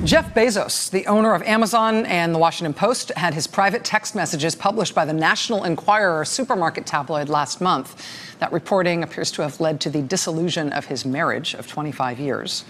Jeff Bezos, the owner of Amazon and the Washington Post, had his private text messages published by the National Enquirer supermarket tabloid last month. That reporting appears to have led to the dissolution of his marriage of 25 years.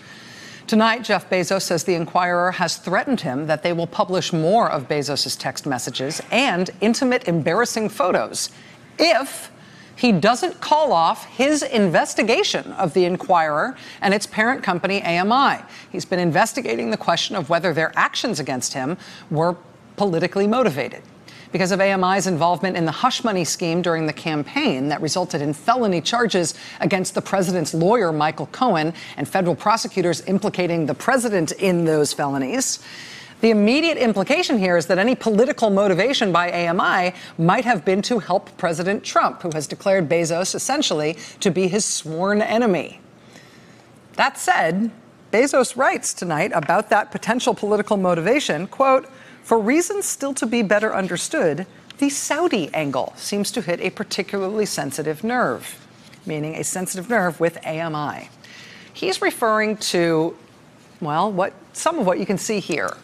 Tonight, Jeff Bezos says the Enquirer has threatened him that they will publish more of Bezos' text messages and intimate, embarrassing photos if he doesn't call off his investigation of the Enquirer and its parent company, AMI. He's been investigating the question of whether their actions against him were politically motivated. Because of AMI's involvement in the hush money scheme during the campaign that resulted in felony charges against the president's lawyer, Michael Cohen, and federal prosecutors implicating the president in those felonies. The immediate implication here is that any political motivation by AMI might have been to help President Trump, who has declared Bezos essentially to be his sworn enemy. That said, Bezos writes tonight about that potential political motivation, quote, "For reasons still to be better understood, the Saudi angle seems to hit a particularly sensitive nerve," meaning a sensitive nerve with AMI. He's referring to, well, some of what you can see here.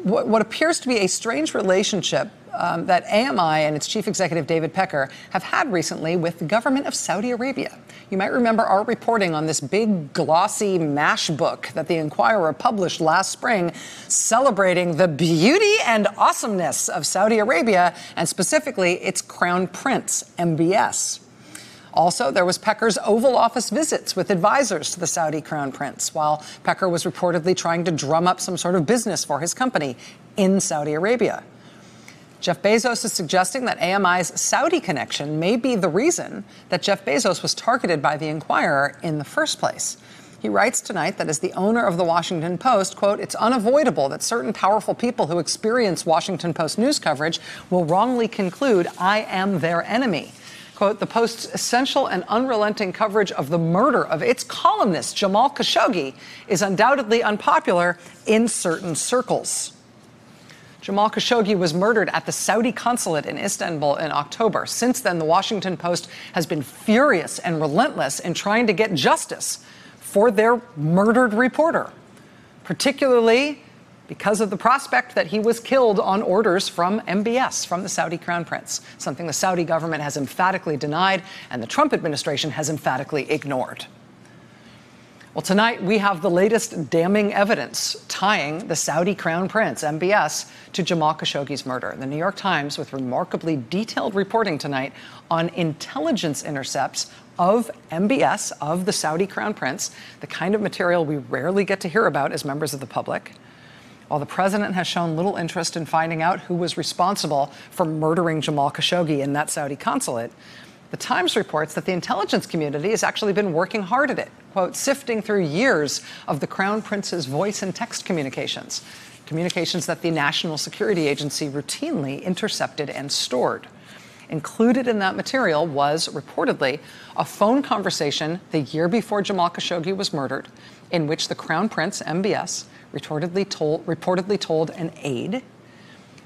What appears to be a strange relationship that AMI and its chief executive, David Pecker, have had recently with the government of Saudi Arabia. You might remember our reporting on this big, glossy MASH book that the Enquirer published last spring, celebrating the beauty and awesomeness of Saudi Arabia, and specifically its crown prince, MBS. Also, there was Pecker's Oval Office visits with advisors to the Saudi crown prince, while Pecker was reportedly trying to drum up some sort of business for his company in Saudi Arabia. Jeff Bezos is suggesting that AMI's Saudi connection may be the reason that Jeff Bezos was targeted by the Enquirer in the first place. He writes tonight that as the owner of the Washington Post, quote, "It's unavoidable that certain powerful people who experience Washington Post news coverage will wrongly conclude I am their enemy." Quote, "The Post's essential and unrelenting coverage of the murder of its columnist, Jamal Khashoggi, is undoubtedly unpopular in certain circles." Jamal Khashoggi was murdered at the Saudi consulate in Istanbul in October. Since then, the Washington Post has been furious and relentless in trying to get justice for their murdered reporter, particularly because of the prospect that he was killed on orders from MBS, from the Saudi crown prince, something the Saudi government has emphatically denied and the Trump administration has emphatically ignored. Well, tonight we have the latest damning evidence tying the Saudi crown prince, MBS, to Jamal Khashoggi's murder. The New York Times with remarkably detailed reporting tonight on intelligence intercepts of MBS, of the Saudi crown prince, the kind of material we rarely get to hear about as members of the public. While the president has shown little interest in finding out who was responsible for murdering Jamal Khashoggi in that Saudi consulate, the Times reports that the intelligence community has actually been working hard at it, quote, "sifting through years of the Crown Prince's voice and text communications that the National Security Agency routinely intercepted and stored." Included in that material was, reportedly, a phone conversation the year before Jamal Khashoggi was murdered, in which the Crown Prince, MBS, reportedly told an aide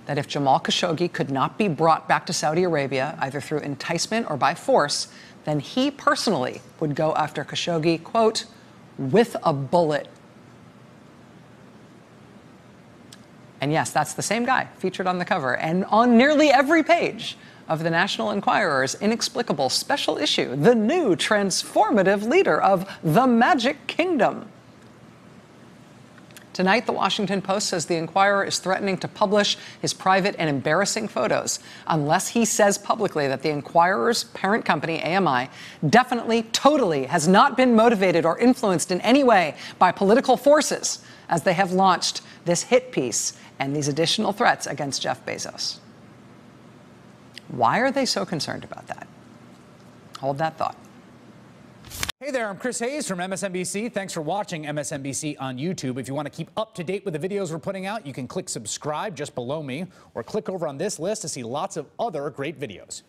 that if Jamal Khashoggi could not be brought back to Saudi Arabia, either through enticement or by force, then he personally would go after Khashoggi, quote, "with a bullet." And yes, that's the same guy featured on the cover and on nearly every page of the National Enquirer's inexplicable special issue, the new transformative leader of the Magic Kingdom. Tonight, the Washington Post says the Enquirer is threatening to publish his private and embarrassing photos unless he says publicly that the Enquirer's parent company, AMI, definitely, totally has not been motivated or influenced in any way by political forces as they have launched this hit piece and these additional threats against Jeff Bezos. Why are they so concerned about that? Hold that thought. Hey there, I'm Chris Hayes from MSNBC. Thanks for watching MSNBC on YouTube. If you want to keep up to date with the videos we're putting out, you can click subscribe just below me or click over on this list to see lots of other great videos.